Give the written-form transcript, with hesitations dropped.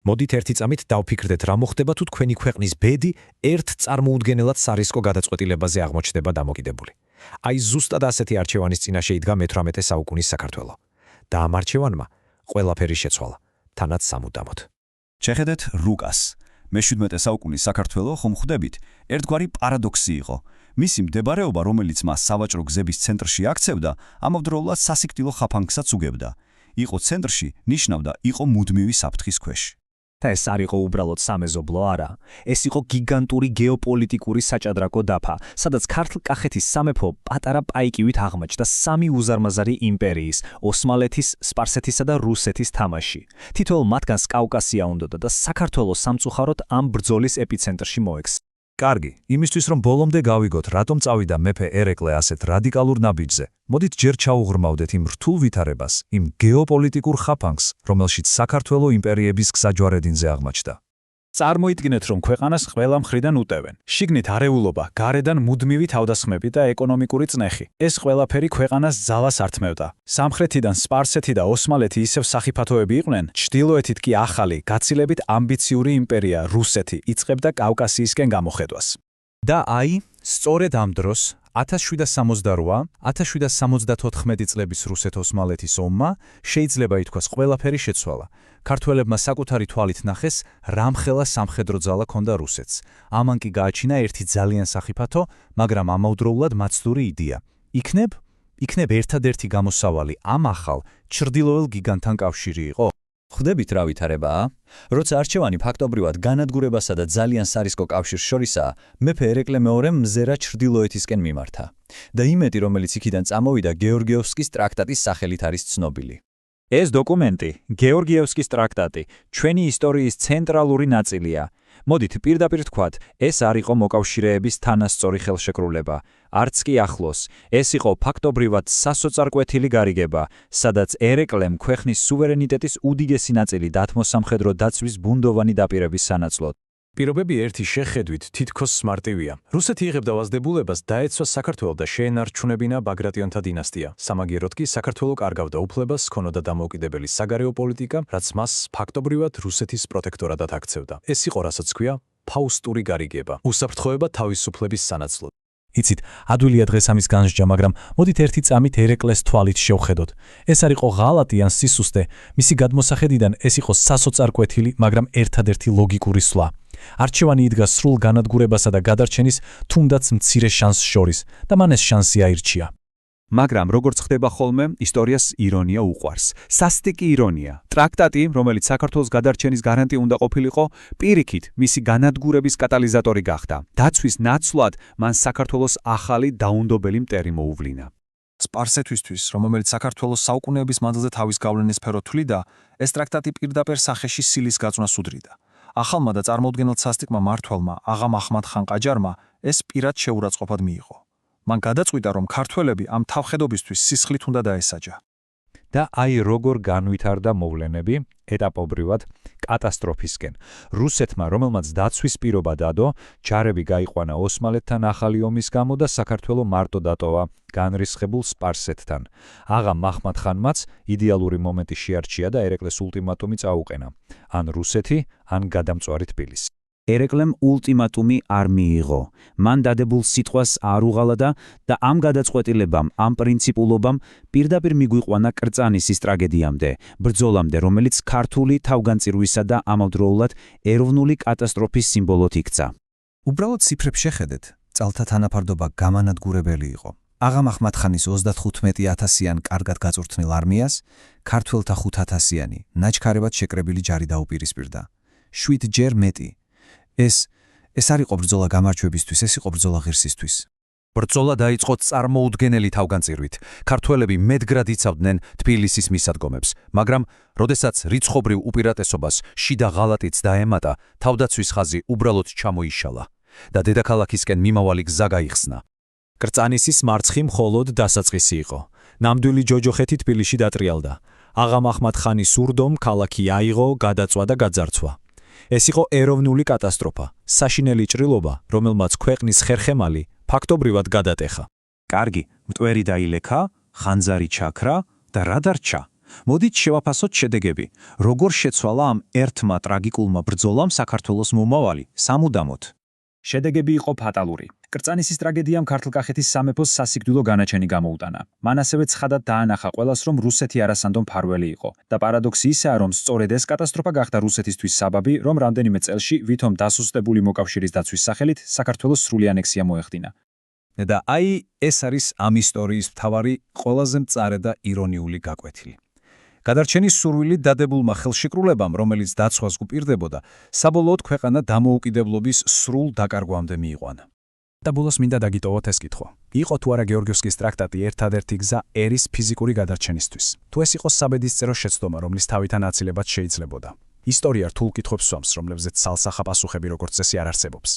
მოდით ერთი წამით დავფიქრდეთ, რა მოხდება თუ თქვენი ქვეყნის ბედი ერთ წარმოუდგენელად სარისკო გადაწყვეტილებაზე აღმოჩნდება დამოკიდებული. აი ზუსტად ასეთი არჩევანის წინაშე იდგა მე-18 საუკუნის საქართველო. და ამ არჩევანმა ყველაფერი შეცვალა, თანაც სამუდამოდ. შეხედეთ რუკას. მე-17 საუკუნის საქართველო, ხომ ხვდებით, ერთგვარი პარადოქსი იყო. მისი მდებარეობა, რომელიც მას სავაჭრო გზების ცენტრში აქცევდა, ამავდროულად სასიკვდილო ხაფანგსაც უგებდა. იყო ცენტრში, ნიშნავდა, იყო მუდმივი საფრთხის ქვეშ. და ეს არ იყო უბრალოდ სამეზობლო არა. ეს იყო გიგანტური გეოპოლიტიკური საჭადრაკო დაფა, სადაც ქართლ-კახეთის სამეფო პატარა პაიკივით აღმოჩნდა სამი უზარმაზარი იმპერიის, ოსმალეთის, სპარსეთისა და რუსეთის თამაში. თითოეულ მათგანს კავკასია უნდოდა და საქართველო სამწუხაროდ ამ ბრძოლის ეპიცენტრში მოექცა. კარგი, იმისთვის რომ ბოლომდე გავიგოთ, რატომ წავიდა მეფე ერეკლე ასეთ რადიკალურ ნაბიჯზე, მოდით ჯერ ჩაუღრმავდეთ იმ რთულ ვითარებას, იმ გეოპოლიტიკურ ხაფანგს, რომელშიც საქართველო იმპერიების გზაჯვარედინზე აღმოჩნდა. წარმოიდგინეთ, რომ ქვეყანას ყველა მხრიდან უტევენ. შიგნით არეულობა, გარედან მუდმივი თავდასხმები და ეკონომიკური წნეხი. ეს ყველაფერი ქვეყანას ძალას ართმევდა. სამხრეთიდან სპარსეთი და ოსმალეთი ისევ სახიფათოები იყვნენ, ჩრდილოეთით კი ახალი, გაცილებით ამბიციური იმპერია რუსეთი იწყებდა კავკასიისკენ გამოხედვას. და აი, სწორედ ამ დროს 1768-1774 წლების რუსეთ-ოსმალეთის ომმა შეიძლება ითქვას ყველაფერი შეცვალა. ქართველებმა საკუთარი თვალით ნახეს, რამხელა სამხედრო ძალა ჰქონდა რუსეთს. ამან კი გააჩინა ერთი ძალიან სახიფათო, მაგრამ ამავდროულად მაცდური იდეა. იქნებ ერთადერთი გამოსავალი ამ ახალ ჩრდილოელ გიგანტთან კავშირი იყო. ხვდებით რა ვითარებაა? როცა არჩევანი ფაქტობრივად განადგურებასა და ძალიან სარისკო კავშირს შორისაა, მეფე ერეკლე მეორემ მზერა ჩრდილოეთისკენ მიმართა. და იმედი, რომელიც იქიდან წამოვიდა, გეორგიევსკის ტრაქტატის სახელით არის ცნობილი. ეს დოკუმენტი, გეორგიევსკის ტრაქტატი, ჩვენი ისტორიის ცენტრალური ნაწილია. მოდით პირდაპირ ვთქვათ, ეს არ იყო მოკავშირეების თანასწორი ხელშეკრულება, არც კი ახლოს. ეს იყო ფაქტობრივად სასოწარკვეთილი გარიგება, სადაც ერეკლემ ქვეყნის სუვერენიტეტის უდიდესი ნაწილი დათმო სამხედრო დაცვის ბუნდოვანი დაპირების სანაცვლოდ. პირობები ერთი შეხედვით თითქოს მარტივია. რუსეთი იღებდა ვაზდებულებას დაეცვა საქართველოს და შეენარჩუნებინა ბაგრატიონთა დინასტია. სამაგიეროდ კი საქართველო კარგავდა უფლებას, ჰქონოდა დამოუკიდებელი საგარეო პოლიტიკა, რაც მას ფაქტობრივად რუსეთის პროტექტორატად აქცევდა. ეს იყო, რასაც ქვია, ფაუსტური გარიგება, უსაფრთხოება თავისუფლების სანაცვლოდ. იცით, ადვილია დღეს ამის განსჯა, მაგრამ მოდით ერთი წამით ერეკლეს თვალით შევხედოთ. ეს არ იყო ღალატი ან სისუსტე, მისი გადმოსახედიდან ეს იყო სასოწარკვეთილი, მაგრამ ერთადერთი ლოგიკური სვლა. არჩევანი იდგა სრულ განადგურებასა და გადარჩენის თუნდაც მცირე შანსს შორის და მან ეს შანსი აირჩია. მაგრამ როგორც ხდება ხოლმე, ისტორიას ირონია უყვარს. სასტიკი ირონია. ტრაქტატი, რომელიც საქართველოს გადარჩენის გარანტი უნდა ყოფილიყო, პირიქით მისი განადგურების კატალიზატორი გახდა. დაცვის ნაცვლად მან საქართველოს ახალი დაუნდობელი მტერი მოუვლინა. სპარსეთისთვის, რომელიც საქართველოს საუკუნეების მანძილზე თავის გავლენის სფერო თვლიდა, ეს ტრაქტატი პირდაპირ სახეში სილის გაწვნას უდრიდა. ახალმა და წარმოუდგენელ სასტიკმა მმართველმა, აღამ აჰმად ხან ყაჯარმა ეს პირად შეურაცხყოფად მიიღო. მან გადაწყვიტა, რომ ქართველები ამ თავხედობისთვის სისხლით უნდა დაესაჯა. და აი როგორ განვითარდა მოვლენები ეტაპობრივად კატასტროფისკენ. რუსეთმა, რომელმაც დაცვის პირობა დადო, ჯარები გაიყვანა ოსმალეთთან ახალი ომის გამო და საქართველო მარტო დატოვა განრისხებულ სპარსეთთან. აღამ აჰმად ხანმაც იდეალური მომენტი შეარჩია და ერეკლეს ულტიმატუმი წაუყენა. ან რუსეთი, ან გადამწვარი თბილისი. ერეკლემ ულტიმატუმი არ მიიღო. მან დადებულ სიტყვას არ უღალა და ამ გადაწყვეტილებამ, ამ პრინციპულობამ პირდაპირ მიგვიყვანა კრწანისის ტრაგედიამდე, ბრძოლამდე, რომელიც ქართული თავგანწირვისა და ამავდროულად ეროვნული კატასტროფის სიმბოლოდ იქცა. უბრალოდ ციფრებს შეხედეთ, წალთა თანაფარდობა გამანადგურებელი იყო. აღამ აჰმად ხანის 35,000-იან კარგად გაწვრთნილ არმიას, ქართველთა 5,000-იანი, ნაჩქარებად შეკრებილი ჯარი დაუპირისპირდა. 7 ჯერ მეტი. ეს არ იყო ბრძოლა გამარჯვებისთვის, ეს იყო ბრძოლა ღირსისთვის. ბრძოლა დაიწყო წარმოუდგენელი თავგანწირვით. ქართველები მედგრად იცავდნენ თბილისის მისადგომებს, მაგრამ როდესაც რიცხობრივ უპირატესობას შიდა ღალატიც დაემატა, თავდაცვის ხაზი უბრალოდ ჩამოიშალა და დედაქალაქისკენ მიმავალი გზა გაიხსნა. კრწანისის მარცხი მხოლოდ დასაწყისი იყო. ნამდვილი ჯოჯოხეთი თბილისში დატრიალდა. აღამ აჰმად ხანის სურდომ ქალაქი აიღო, გადაწვა და გაძარცვა. ეს იყო ეროვნული კატასტროფა, საშინელი ჭრილობა, რომელმაც ქვეყნის ხერხემალი ფაქტობრივად გადატეხა. კარგი, მტვერი დაილექა, ხანძარი ჩაქრა და რა დარჩა? მოდით შევაფასოთ შედეგები. როგორ შეცვალა ამ ერთმა ტრაგიკულმა ბრძოლამ საქართველოს მომავალი სამუდამოდ. შედეგები იყო ფატალური. კრწანისის ტრაგედიამ ქართლ-კახეთის სამეფოს სასიკვდილო განაჩენი გამოუტანა. მან ასევე ცხადად დაანახა ყველას, რომ რუსეთი არასანდო მფარველი იყო და პარადოქსი ისაა, რომ სწორედ ეს კატასტროფა გახდა რუსეთისთვის საბაბი, რომ რამდენიმე წელში ვითომ დასუსტებული მოკავშირის დაცვის სახელით საქართველოს სრული ანექსია მოეხდინა. და აი ეს არის ამ ისტორიის მთავარი ყველაზე მწარე და ირონიული გაკვეთილი. გადარჩენის სურვილით დადებულმა ხელშეკრულებამ, რომელიც დაცვას გუპირდებოდა, საბოლოოდ ქვეყანა დამოუკიდებლობის სრულ დაკარგვამდე მიიყვანა. და ბოლოს მინდა დაგიტოვოთ ეს კითხვა. იყო თუ არა გეორგიევსკის ტრაქტატი ერთადერთი გზა ერის ფიზიკური გადარჩენისთვის? თუ ეს იყო საბედისწერო შეცდომა, რომლის თავიდან აცილებად შეიძლებოდა? ისტორია რთულ კითხვებს სვამს, რომლებზეც სალსახა პასუხები როგორც წესი არ არსებობს.